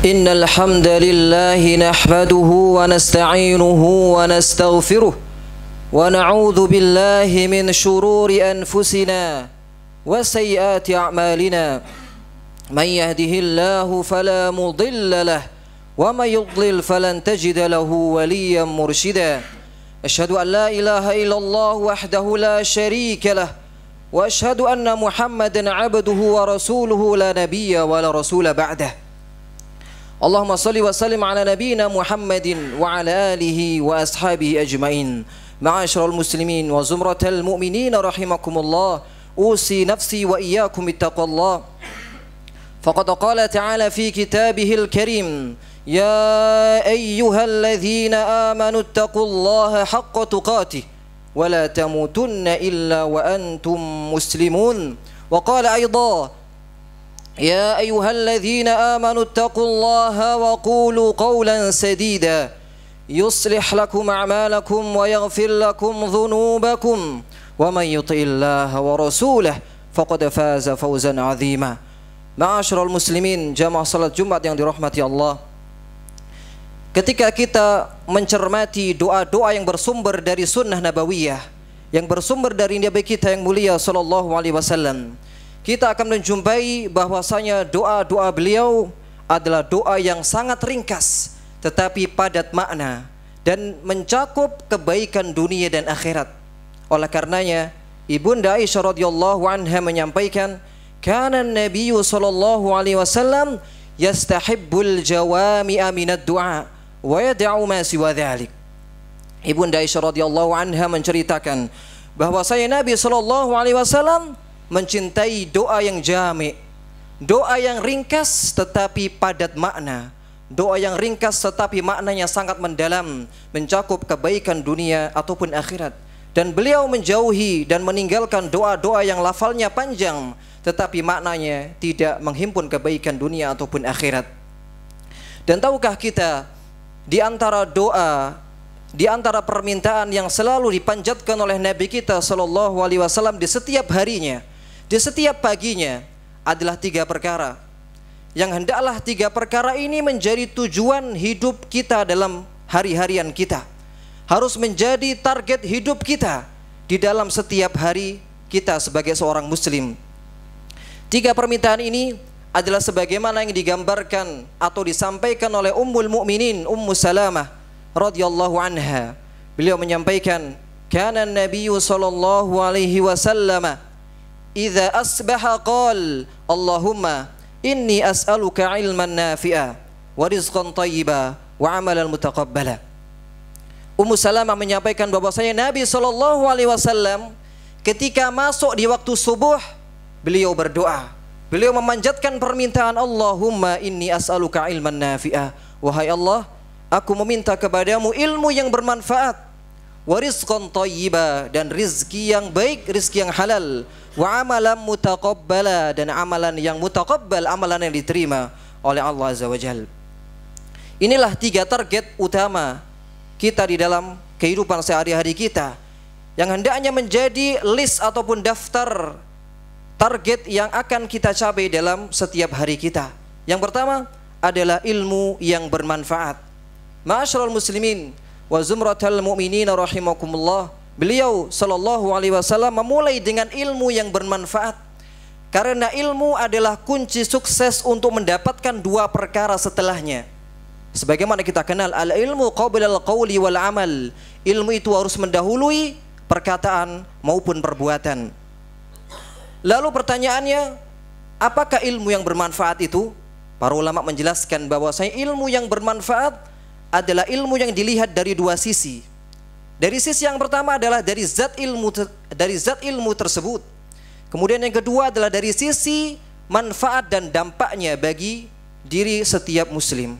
إن الحمد لله نحمده ونستعينه ونستغفره ونعوذ بالله من شرور أنفسنا وسيئات أعمالنا من يهده الله فلا مضل له ومن يضلل فلن تجد له وليا مرشدا أشهد أن لا إله إلا الله وحده لا شريك له وأشهد أن محمدا عبده ورسوله لا نبي ولا رسول بعده اللهم صل وسلم على نبينا محمد وعلى آله وأصحابه أجمعين. معاشر المسلمين وزمرة المؤمنين رحمكم الله، أوصي نفسي وإياكم بتقوى الله. فقد قال تعالى في كتابه الكريم: يا أيها الذين آمنوا اتقوا الله حق تقاته ولا تموتن إلا وأنتم مسلمون. وقال أيضا: يا أيها الذين آمنوا اتقوا الله وقولوا قولا سديدا يصلح لكم أعمالكم ويغفر لكم ذنوبكم ومن يطع الله ورسوله فقد فاز فوزا عظيما. Ma'asyiral muslimin, jamaah salat Jumat yang dirahmati Allah. Ketika kita mencermati doa-doa yang bersumber dari sunnah nabawiyah, yang bersumber dari Nabi kita yang mulia sallallahu alaihi wasallam, kita akan menjumpai bahwasanya doa-doa beliau adalah doa yang sangat ringkas tetapi padat makna dan mencakup kebaikan dunia dan akhirat. Oleh karenanya Ibunda Aisyah radhiyallahu anha menyampaikan, kana an-nabiyyu sallallahu alaihi wasallam yastahibbul jawami'a minad du'a wa yad'u ma siwa dzalik. Ibunda Aisyah radhiyallahu anha menceritakan bahwasanya Nabi sallallahu alaihi wasallam mencintai doa yang jami', doa yang ringkas tetapi padat makna, doa yang ringkas tetapi maknanya sangat mendalam, mencakup kebaikan dunia ataupun akhirat. Dan beliau menjauhi dan meninggalkan doa-doa yang lafalnya panjang tetapi maknanya tidak menghimpun kebaikan dunia ataupun akhirat. Dan tahukah kita, di antara doa, di antara permintaan yang selalu dipanjatkan oleh Nabi kita sallallahu alaihi wasallam di setiap harinya, di setiap paginya adalah 3 perkara. Yang hendaklah 3 perkara ini menjadi tujuan hidup kita dalam hari-harian kita. Harus menjadi target hidup kita di dalam setiap hari kita sebagai seorang muslim. 3 permintaan ini adalah sebagaimana yang digambarkan atau disampaikan oleh Ummul Mukminin Ummu Salamah radhiyallahu anha. Beliau menyampaikan, kana an-nabiyyu sallallahu alaihi wasallam idza asbaha qala Allahumma inni as'aluka ilman nafi'a wa rizqan thayyiba wa amalan mutaqabbala. Ummu Salamah menyampaikan bahwasanya Nabi sallallahu alaihi wasallam ketika masuk di waktu subuh beliau berdoa. Beliau memanjatkan permintaan, Allahumma inni as'aluka ilman nafi'a, wahai Allah, aku meminta kepadamu ilmu yang bermanfaat, wa rizqan thayyiba, dan rizki yang baik, rizki yang halal, wa amalan mutaqabbala, dan amalan yang mutaqabbal, amalan yang diterima oleh Allah Azza wa Jalla. Inilah 3 target utama kita di dalam kehidupan sehari-hari kita, yang hendaknya menjadi list ataupun daftar target yang akan kita capai dalam setiap hari kita. Yang pertama adalah ilmu yang bermanfaat. Ma'asyiral muslimin wa zumratal mu'minin rahimakumullah, beliau sallallahu alaihi wasallam memulai dengan ilmu yang bermanfaat, karena ilmu adalah kunci sukses untuk mendapatkan 2 perkara setelahnya. Sebagaimana kita kenal, al ilmu qabla al qawli wal amal, ilmu itu harus mendahului perkataan maupun perbuatan. Lalu pertanyaannya, apakah ilmu yang bermanfaat itu? Para ulama menjelaskan bahwasanya ilmu yang bermanfaat adalah ilmu yang dilihat dari 2 sisi. Dari sisi yang pertama adalah dari zat ilmu tersebut. Kemudian yang kedua adalah dari sisi manfaat dan dampaknya bagi diri setiap muslim.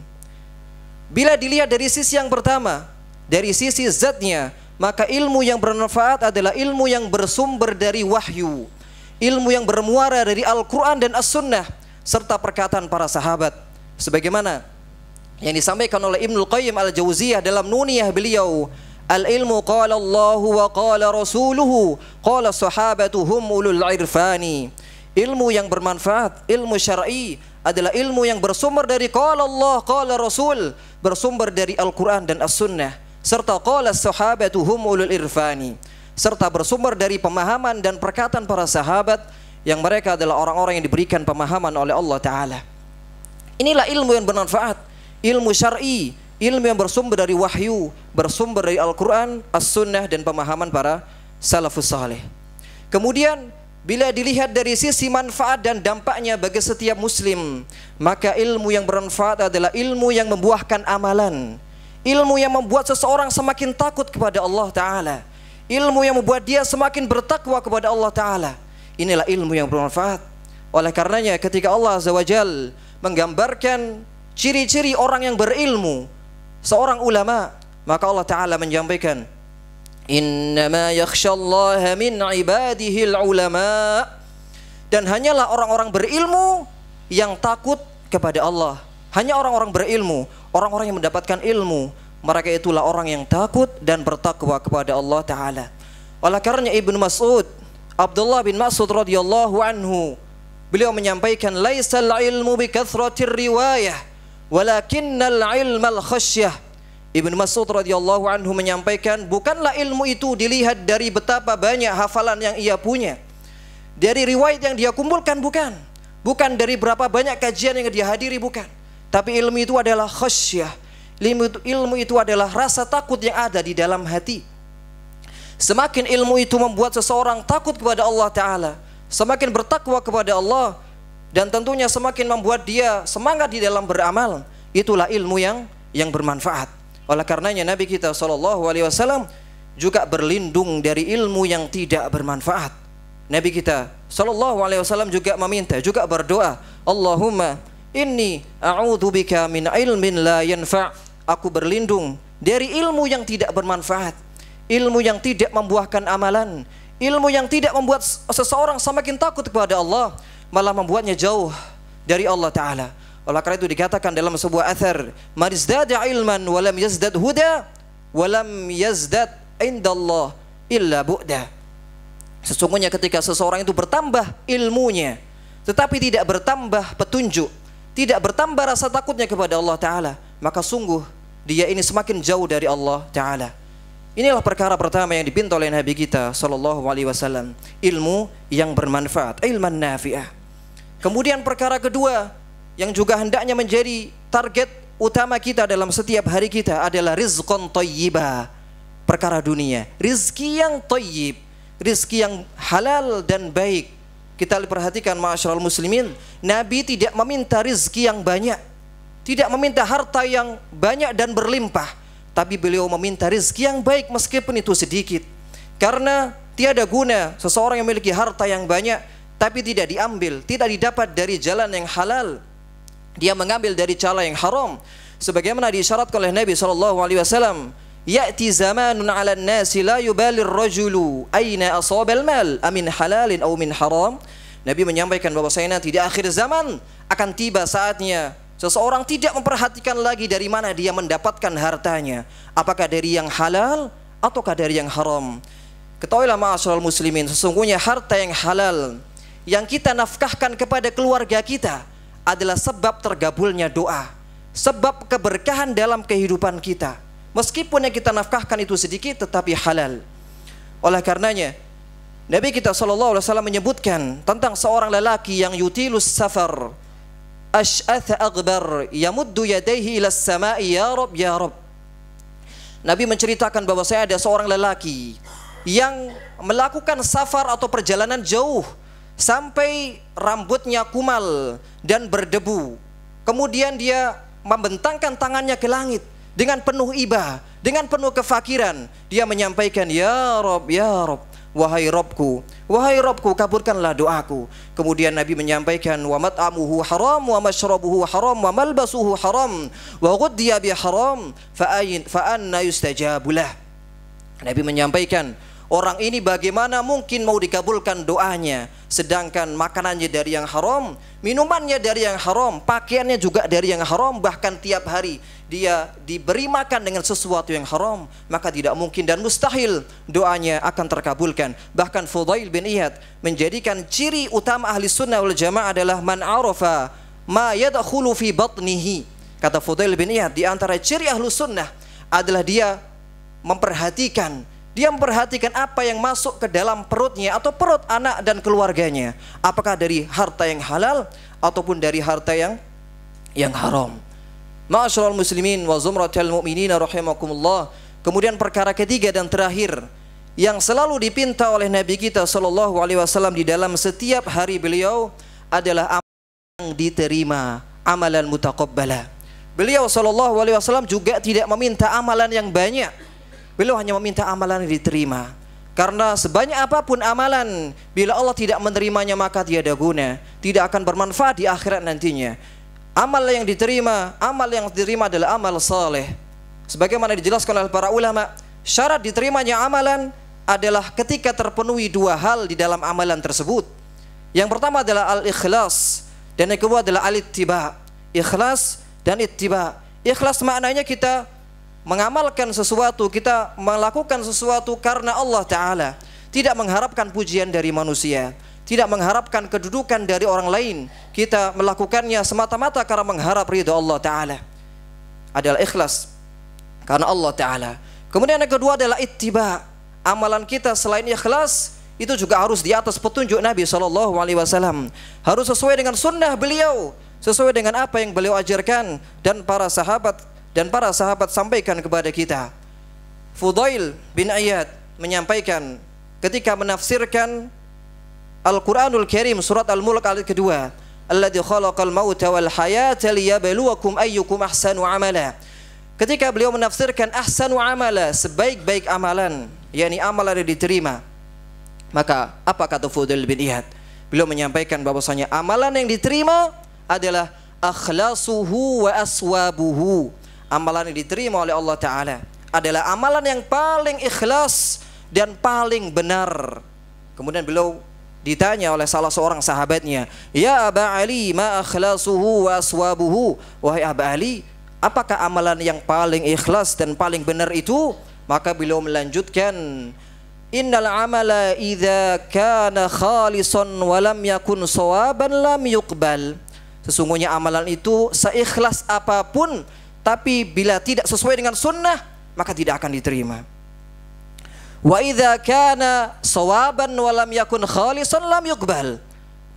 Bila dilihat dari sisi yang pertama, dari sisi zatnya, maka ilmu yang bermanfaat adalah ilmu yang bersumber dari wahyu, ilmu yang bermuara dari Al-Quran dan As-Sunnah serta perkataan para sahabat, sebagaimana yang disampaikan oleh Ibnul Qayyim Al-Jauziyah dalam Nuniyah beliau, al-ilmu qala Allahu wa qala rasuluhu qala sahabatuhum ulul irfani. Ilmu yang bermanfaat, ilmu syar'i adalah ilmu yang bersumber dari qala Allah, qala Rasul, bersumber dari Al-Quran dan As-Sunnah, serta qala sahabatu hum ulul irfani, serta bersumber dari pemahaman dan perkataan para sahabat yang mereka adalah orang-orang yang diberikan pemahaman oleh Allah Ta'ala. Inilah ilmu yang bermanfaat, ilmu syar'i, ilmu yang bersumber dari wahyu, bersumber dari Al-Quran, As-Sunnah, dan pemahaman para salafus saleh. Kemudian bila dilihat dari sisi manfaat dan dampaknya bagi setiap muslim, maka ilmu yang bermanfaat adalah ilmu yang membuahkan amalan, ilmu yang membuat seseorang semakin takut kepada Allah Ta'ala, ilmu yang membuat dia semakin bertakwa kepada Allah Ta'ala. Inilah ilmu yang bermanfaat. Oleh karenanya ketika Allah Azza wa Jal menggambarkan ciri-ciri orang yang berilmu, seorang ulama, maka Allah Ta'ala menyampaikan, innama yakhshallaha min ibadihil ulama, dan hanyalah orang-orang berilmu yang takut kepada Allah. Hanya orang-orang berilmu, orang-orang yang mendapatkan ilmu, mereka itulah orang yang takut dan bertakwa kepada Allah Ta'ala. Oleh karena Ibnu Mas'ud, Abdullah bin Mas'ud radhiyallahu anhu, beliau menyampaikan, laisal ilmu bi kathratir riwayah walakinnal ilmal khasyah. Ibnu Mas'ud radhiyallahu anhu menyampaikan, bukanlah ilmu itu dilihat dari betapa banyak hafalan yang ia punya, dari riwayat yang dia kumpulkan, bukan dari berapa banyak kajian yang dia hadiri, bukan. Tapi ilmu itu adalah khasyah. Ilmu itu adalah rasa takut yang ada di dalam hati. Semakin ilmu itu membuat seseorang takut kepada Allah Ta'ala, semakin bertakwa kepada Allah, dan tentunya semakin membuat dia semangat di dalam beramal, itulah ilmu yang bermanfaat. Oleh karenanya Nabi kita SAW juga berlindung dari ilmu yang tidak bermanfaat. Nabi kita SAW juga meminta, juga berdoa, Allahumma inni a'udzubika min ilmin la yanfa'. Aku berlindung dari ilmu yang tidak bermanfaat, ilmu yang tidak membuahkan amalan, ilmu yang tidak membuat seseorang semakin takut kepada Allah, malah membuatnya jauh dari Allah Ta'ala. Oleh karena itu dikatakan dalam sebuah athar, man izdada ilman walam yazdad huda walam yazdad indallah illa bu'da. Sesungguhnya ketika seseorang itu bertambah ilmunya tetapi tidak bertambah petunjuk, tidak bertambah rasa takutnya kepada Allah Ta'ala, maka sungguh dia ini semakin jauh dari Allah Ta'ala. Inilah perkara pertama yang dipinta oleh Nabi kita SAW, ilmu yang bermanfaat, ilman nafi'ah. Kemudian perkara kedua yang juga hendaknya menjadi target utama kita dalam setiap hari kita adalah rizqan thayyibah, perkara dunia, rizki yang thayyib, rizki yang halal dan baik. Kita perhatikan ma'asyiral muslimin, Nabi tidak meminta rizki yang banyak, tidak meminta harta yang banyak dan berlimpah, tapi beliau meminta rizki yang baik meskipun itu sedikit. Karena tiada guna seseorang yang memiliki harta yang banyak tapi tidak diambil, tidak didapat dari jalan yang halal, dia mengambil dari cara yang haram. Sebagaimana diisyaratkan oleh Nabi SAW, ya'ti zamanun 'ala an-nasi la yubalir rajulu aina asabal mal amin halalin aw min haram. Nabi menyampaikan bahwasanya di akhir zaman akan tiba saatnya seseorang tidak memperhatikan lagi dari mana dia mendapatkan hartanya, apakah dari yang halal ataukah dari yang haram. Ketahuilah ma'asyiral muslimin, sesungguhnya harta yang halal yang kita nafkahkan kepada keluarga kita adalah sebab tergabulnya doa, sebab keberkahan dalam kehidupan kita. Meskipun yang kita nafkahkan itu sedikit tetapi halal. Oleh karenanya Nabi kita SAW menyebutkan tentang seorang lelaki yang yutilus safar, ash'atha aghbar, yamuddu yadayhi ila samai, ya Rabb ya Rabb. Nabi menceritakan bahwa saya ada seorang lelaki yang melakukan safar atau perjalanan jauh sampai rambutnya kumal dan berdebu. Kemudian dia membentangkan tangannya ke langit dengan penuh iba, dengan penuh kefakiran. Dia menyampaikan, ya Rabb, wahai Rabbku, kabulkanlah doaku. Kemudian Nabi menyampaikan, wa mat'amuhu haram, wa mashrabuhu haram, wa malbasuhu haram, wa ghuddiya bi haram, fa anna yustajabulah. Nabi menyampaikan, orang ini bagaimana mungkin mau dikabulkan doanya, sedangkan makanannya dari yang haram, minumannya dari yang haram, pakaiannya juga dari yang haram, bahkan tiap hari dia diberi makan dengan sesuatu yang haram, maka tidak mungkin dan mustahil doanya akan terkabulkan. Bahkan Fudail bin Iyad menjadikan ciri utama ahli sunnah wal jamaah adalah man arafa ma yadkhulu fi batnihi. Kata Fudail bin Iyad, di antara ciri Ahlus Sunnah adalah dia memperhatikan apa yang masuk ke dalam perutnya atau perut anak dan keluarganya, apakah dari harta yang halal ataupun dari harta yang haram. Ma'asyiral muslimin wa zumratal mu'minin rahimakumullah. Kemudian perkara ketiga dan terakhir yang selalu dipinta oleh Nabi kita sallallahu alaihi wasallam di dalam setiap hari beliau adalah amalan yang diterima, amalan mutaqabbala. Beliau sallallahu alaihi wasallam juga tidak meminta amalan yang banyak. Beliau hanya meminta amalan yang diterima. Karena sebanyak apapun amalan, bila Allah tidak menerimanya maka tiada guna, tidak akan bermanfaat di akhirat nantinya. Amal yang diterima adalah amal saleh. Sebagaimana dijelaskan oleh para ulama, syarat diterimanya amalan adalah ketika terpenuhi dua hal di dalam amalan tersebut. Yang pertama adalah al-ikhlas, dan yang kedua adalah al-ittiba. Ikhlas dan ittiba. Ikhlas maknanya kita mengamalkan sesuatu, kita melakukan sesuatu karena Allah Ta'ala, tidak mengharapkan pujian dari manusia, tidak mengharapkan kedudukan dari orang lain. Kita melakukannya semata-mata karena mengharap ridha Allah Ta'ala. Adalah ikhlas karena Allah Ta'ala. Kemudian yang kedua adalah ittiba. Amalan kita selain ikhlas itu juga harus di atas petunjuk Nabi SAW. Harus sesuai dengan sunnah beliau, sesuai dengan apa yang beliau ajarkan dan para sahabat sampaikan kepada kita. Fudail bin Iyad menyampaikan ketika menafsirkan Al-Quranul Karim surat Al-Mulk ayat kedua, alladzi khalaqal mauta wal hayata liyabluwakum ayyukum ahsanu amala. Ketika beliau menafsirkan ahsanu amala, sebaik-baik amalan, yakni amalan yang diterima, maka apa kata Fudail bin Iyad? Beliau menyampaikan bahwasanya amalan yang diterima adalah akhlasuhu wa aswabuhu. Amalan yang diterima oleh Allah Ta'ala adalah amalan yang paling ikhlas dan paling benar. Kemudian beliau ditanya oleh salah seorang sahabatnya, ya Aba Ali, ma akhlasuhu wa aswabuhu? Wahai Aba Ali, apakah amalan yang paling ikhlas dan paling benar itu? Maka beliau melanjutkan, innal amala idza kana khalisan wa lam yakun shawaban lam yuqbal. Sesungguhnya amalan itu seikhlas apapun, tapi bila tidak sesuai dengan sunnah maka tidak akan diterima. Wa idza kana shawaban wa lam yakun khalisan lam yuqbal.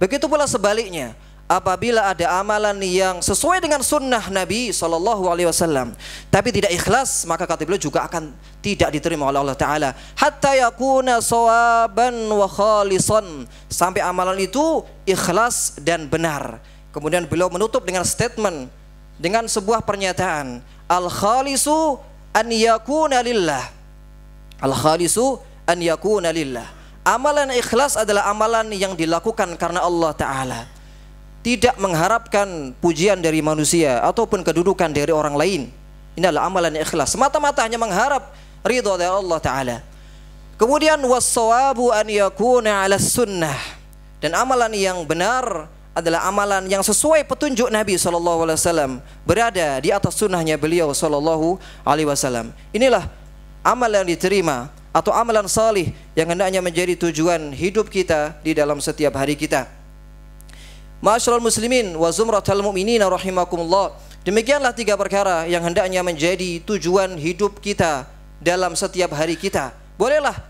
Begitu pula sebaliknya, apabila ada amalan yang sesuai dengan sunnah Nabi SAW tapi tidak ikhlas, maka kata beliau juga akan tidak diterima oleh Allah Ta'ala. Hatta yakuna shawaban wa khalisan, sampai amalan itu ikhlas dan benar. Kemudian beliau menutup dengan statement, dengan sebuah pernyataan, al-khalisu an yakuna lillah. Al-khalisu an yakuna lillah. Amalan ikhlas adalah amalan yang dilakukan karena Allah Ta'ala, tidak mengharapkan pujian dari manusia ataupun kedudukan dari orang lain. Ini adalah amalan ikhlas, semata-mata hanya mengharap ridha dari Allah Ta'ala. Kemudian was-shawabu an yakuna ala sunnah. Dan amalan yang benar adalah amalan yang sesuai petunjuk Nabi SAW, berada di atas sunnahnya beliau SAW. Inilah amal yang diterima atau amalan salih yang hendaknya menjadi tujuan hidup kita di dalam setiap hari kita. Ma'asyiral muslimin wa zumratal mu'minin rahimakumullah. Demikianlah tiga perkara yang hendaknya menjadi tujuan hidup kita dalam setiap hari kita. Bolehlah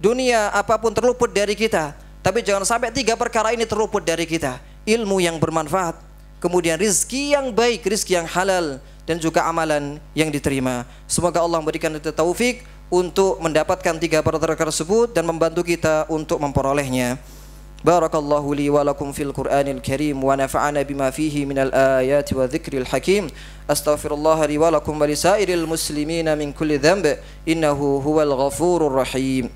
dunia apapun terluput dari kita, tapi jangan sampai tiga perkara ini terluput dari kita. Ilmu yang bermanfaat, kemudian rizki yang baik, rizki yang halal, dan juga amalan yang diterima. Semoga Allah memberikan kita taufik untuk mendapatkan tiga perkara tersebut dan membantu kita untuk memperolehnya. Barakallahu li wa lakum fil Qur'anil Karim wa nafa'ana bima fihi minal ayati wa dzikril hakim. Astaghfirullah li wa lakum wa lisairil muslimina min kulli dhanb, innahu huwal ghafurur rahim.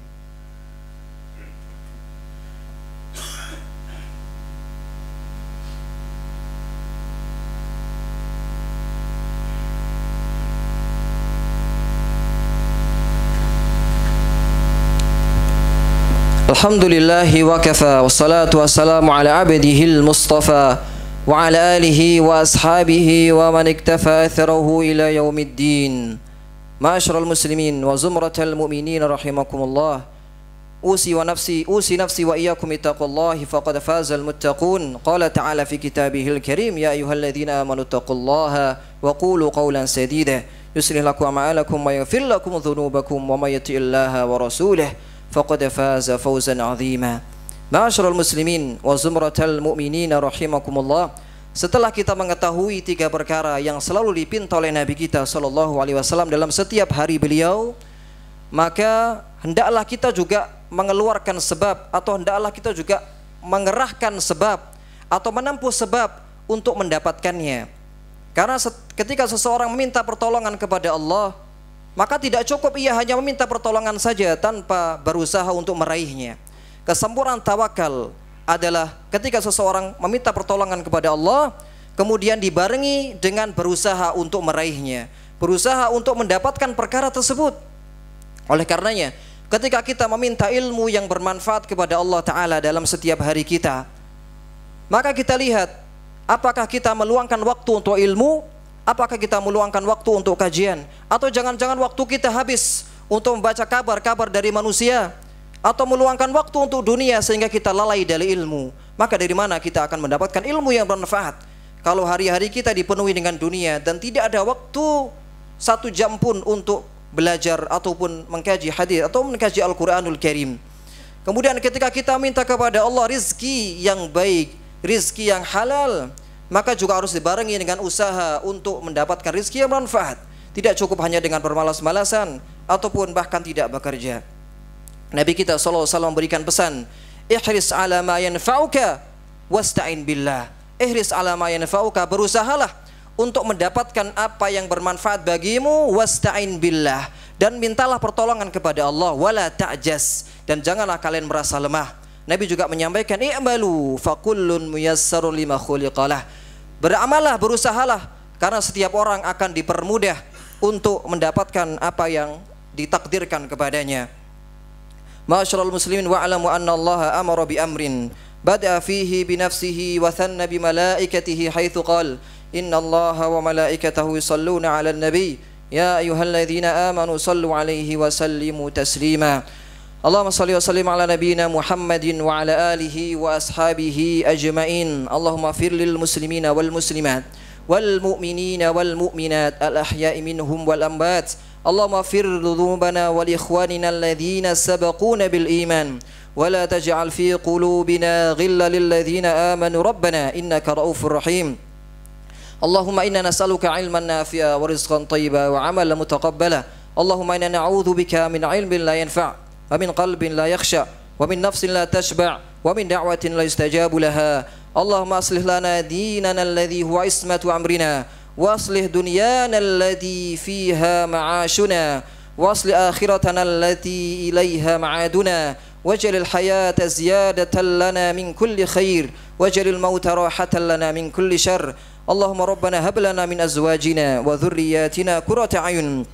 Alhamdulillahi wa kafa, wassalatu wassalamu ala abdihil mustafa wa ala alihi wa ashabihi wa man iktafa atharahu ila yaumiddin. Ma'asyiral muslimin wa zumratal mu'minin rahimakumullah. أوصي نفسي وإياكم اتقوا الله فقد فاز المتقون قال تعالى في كتابه الكريم يا أيها الذين آمنوا اتقوا الله وقولوا قولا سديدا يصلح لكم أعمالكم ويغفر لكم ذنوبكم ومن يطع الله ورسوله فقد فاز فوزا عظيما. Ma'asyiral muslimin wa zumratal mu'minin rahimakumullah. Setelah kita mengetahui tiga perkara yang selalu dipinta oleh Nabi kita sallallahu alaihi wasallam dalam setiap hari beliau, maka hendaklah kita juga mengeluarkan sebab atau hendaklah kita juga mengerahkan sebab atau menempuh sebab untuk mendapatkannya. Karena ketika seseorang meminta pertolongan kepada Allah, maka tidak cukup ia hanya meminta pertolongan saja tanpa berusaha untuk meraihnya. Kesempurnaan tawakal adalah ketika seseorang meminta pertolongan kepada Allah, kemudian dibarengi dengan berusaha untuk meraihnya, berusaha untuk mendapatkan perkara tersebut. Oleh karenanya, ketika kita meminta ilmu yang bermanfaat kepada Allah Ta'ala dalam setiap hari kita, maka kita lihat apakah kita meluangkan waktu untuk ilmu, apakah kita meluangkan waktu untuk kajian, atau jangan-jangan waktu kita habis untuk membaca kabar-kabar dari manusia, atau meluangkan waktu untuk dunia sehingga kita lalai dari ilmu. Maka dari mana kita akan mendapatkan ilmu yang bermanfaat kalau hari-hari kita dipenuhi dengan dunia dan tidak ada waktu 1 jam pun untuk belajar ataupun mengkaji hadis atau mengkaji Al-Quranul Karim. Kemudian ketika kita minta kepada Allah rizki yang baik, rizki yang halal, maka juga harus dibarengi dengan usaha untuk mendapatkan rizki yang bermanfaat. Tidak cukup hanya dengan bermalas-malasan ataupun bahkan tidak bekerja. Nabi kita SAW memberikan pesan, ihris ala ma yanfa'uka wasta'in billah. Ihris ala ma yanfa'uka, berusahalah untuk mendapatkan apa yang bermanfaat bagimu, wasta'in billah, dan mintalah pertolongan kepada Allah, wala ta'jas, dan janganlah kalian merasa lemah. Nabi juga menyampaikan, i'malu fakullun muyassarun lima khuliqalah. Beramallah, berusahalah, karena setiap orang akan dipermudah untuk mendapatkan apa yang ditakdirkan kepadanya. Ma'asyiral muslimin wa'lamu anna Allah amara bi amrin bada'a fihi bi nafsihi wa thanna bi malaikatihi haitsu qala inna Allaha wa malaikatahu yusalluna 'alan nabi ya ayyuhalladzina amanu sallu 'alaihi wa sallimu taslima. Allahumma shalli wa sallim ala nabiyyina Muhammadin wa ala alihi wa ashabihi ajma'in. Allahumma fir lil muslimina wal muslimat wal mu'minina wal mu'minat al ahya'i minhum wal amwat. Allahumma fir dhunubana wal ikhwanina alladhina sabaquna bil iman wa la taj'al fi qulubina ghillan lil ladzina amanu rabbana innaka ra'ufur rahim. Allahumma inna nas'aluka 'ilman nafi'a wa rizqan thayyiban wa 'amalan mutaqabbala. Allahumma inna na'udzu bika min 'ilmin la yanfa' wa min qalbin la yakhsha wa min nafsin la tashba' wa min da'watin la yustajabu laha. Allahumma aslih lana dinana alladhi huwa ismatu amrina واصلح دنيانا التي فيها معاشنا واصلح آخرتنا التي إليها معادنا واجعل الحياة زيادة لنا من كل خير واجعل الموت راحة لنا من كل شر. اللهم ربنا هب لنا من أزواجنا وذرياتنا قرة أعين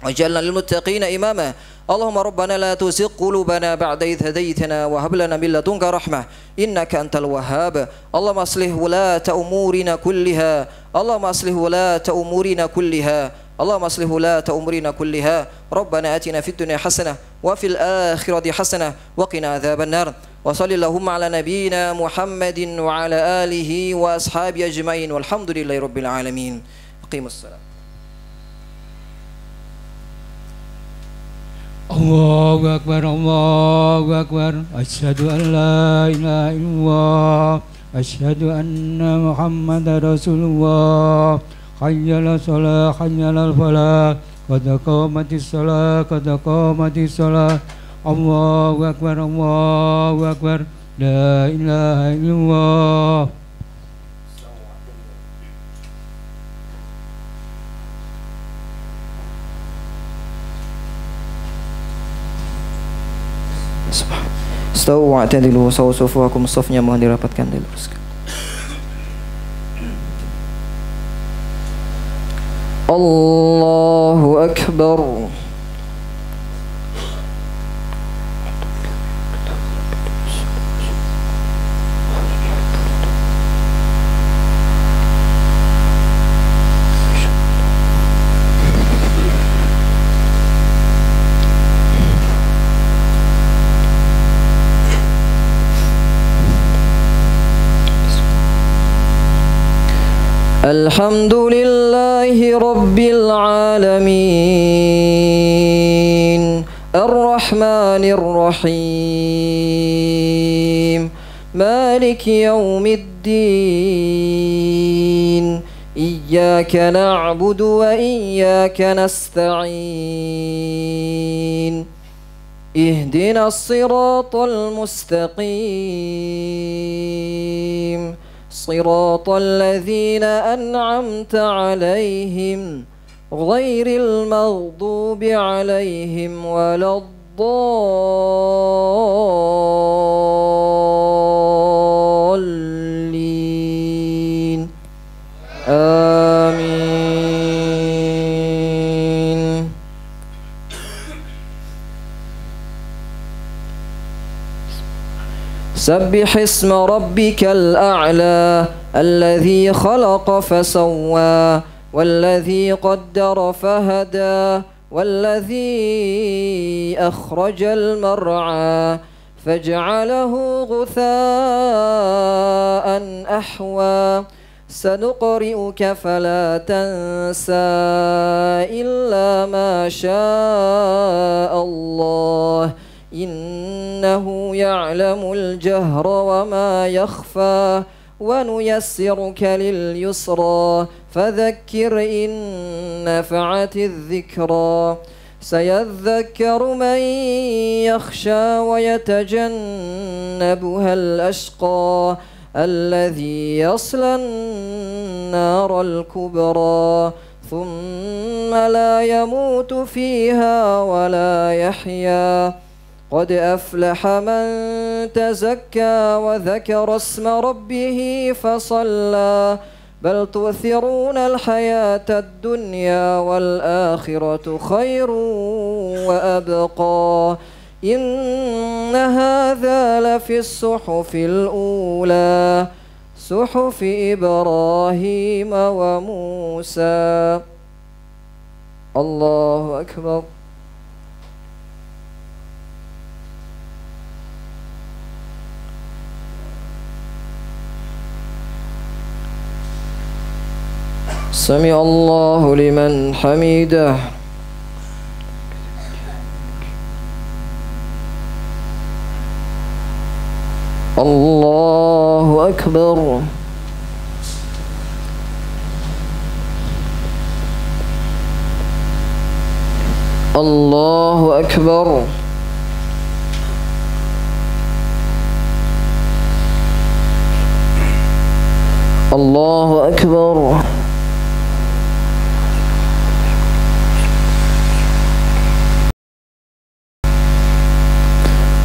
واجعلنا للمتقين إماما. اللهم ربنا لا تزغ قلوبنا بعد إذ هديتنا وهب لنا من لدنك رحمة إنك أنت الوهاب. اللهم أصلح ولاة أمورنا كلها اللهم أصلح ولاة أمورنا كلها اللهم أصلح ولاة أمورنا كلها. ربنا آتنا في الدنيا حسنة وفي الآخرة حسنة وقنا عذاب النار. وصلى اللهم على نبينا محمد وعلى آله وأصحابه أجمعين والحمد لله رب العالمين. أقيموا الصلاة. Allahu Akbar, Allahu Akbar. Asyhadu an la ilaha illallah, asyhadu anna Muhammadar Rasulullah. Hayya 'alas shalah, hayya 'alal falah. Qad qamatis shalah, qad qamatis shalah. Allahu Akbar, Allahu Akbar. La ilaha illallah. Istawu wa'tadilu sawu sufuhakum, safnya mohon dirapatkan diluruskan. Allahu Akbar. الحمد لله رب العالمين الرحمن الرحيم مالك يوم الدين إياك نعبد وإياك نستعين اهدنا الصراط المستقيم صراط الذين أنعمت عليهم غير المغضوب عليهم ولا الضالين آمين. سبح اسم ربك الأعلى الذي خلق فسوى والذي قدر فهدى والذي أخرج المرعى فجعله غثاء أحوى سنقرئك فلا تنسى إلا ما شاء الله إنه يعلم الجهر وما يخفى ونيسرك لليسرى فذكر إن نفعت الذكرى سيذكر من يخشى ويتجنبها الأشقى الذي يصلى النار الكبرى ثم لا يموت فيها ولا يحيا قد أفلح من تزكى وذكر اسم ربه فصلى بل تؤثرون الحياة الدنيا والآخرة خير وأبقى إن هذا لفي الصحف الأولى صحف إبراهيم وموسى. الله أكبر. سمع الله لمن حمده. الله أكبر. الله أكبر. الله أكبر.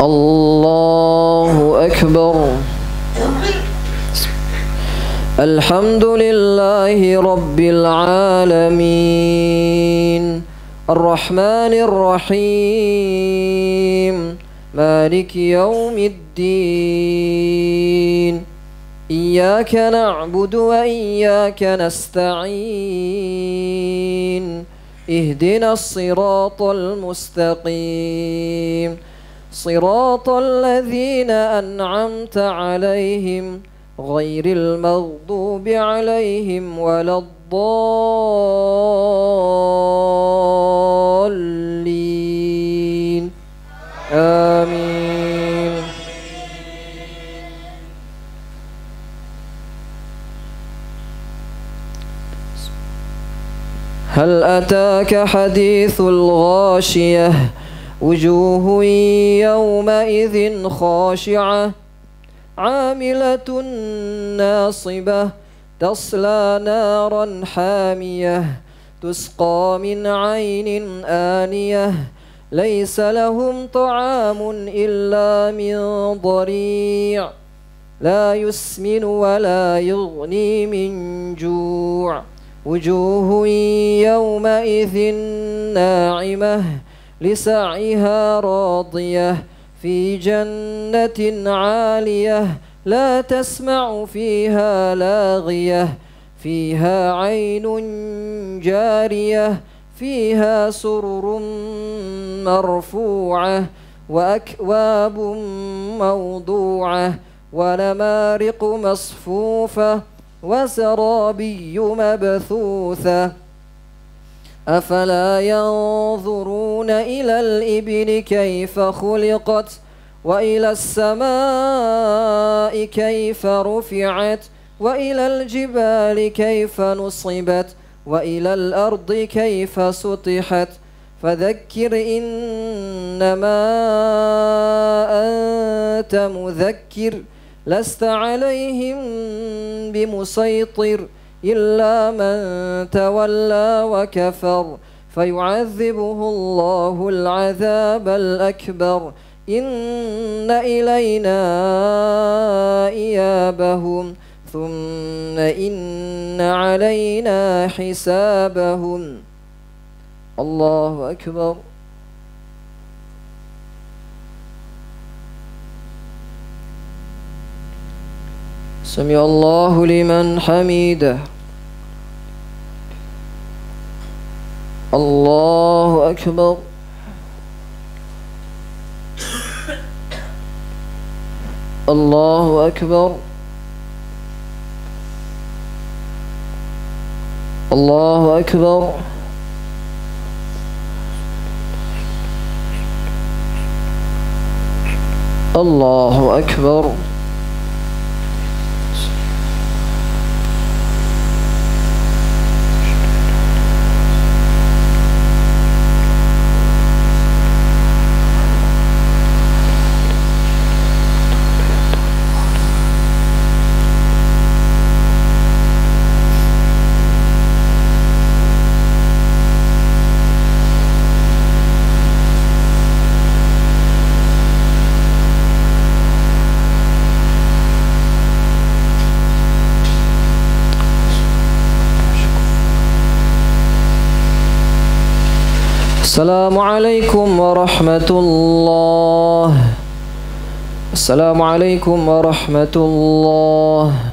الله أكبر. الحمد لله رب العالمين الرحمن الرحيم مالك يوم الدين إياك نعبد وإياك نستعين اهدنا الصراط المستقيم صراط الذين أنعمت عليهم غير المغضوب عليهم ولا الضالين آمين. هل أتاك حديث الغاشية وجوه يومئذ خاشعة عاملة ناصبة تصلى نارا حامية تسقى من عين آنية ليس لهم طعام إلا من ضريع لا يسمن ولا يغني من جوع وجوه يومئذ ناعمة لسعيها راضية في جنة عالية لا تسمع فيها لاغية فيها عين جارية فيها سرر مرفوعة وأكواب موضوعة ونمارق مصفوفة وزرابي مبثوثة أفلا ينظرون إلى الإبل كيف خلقت وإلى السماء كيف رفعت وإلى الجبال كيف نصبت وإلى الأرض كيف سطحت فذكر إنما أنت مذكر لست عليهم بمسيطر إلا من تولى وكفر فيعذبه الله العذاب الأكبر إن إلينا إيابهم ثم إن علينا حسابهم الله أكبر سمع الله لمن حميده الله أكبر الله أكبر الله أكبر الله أكبر السلام عليكم ورحمة الله السلام عليكم ورحمة الله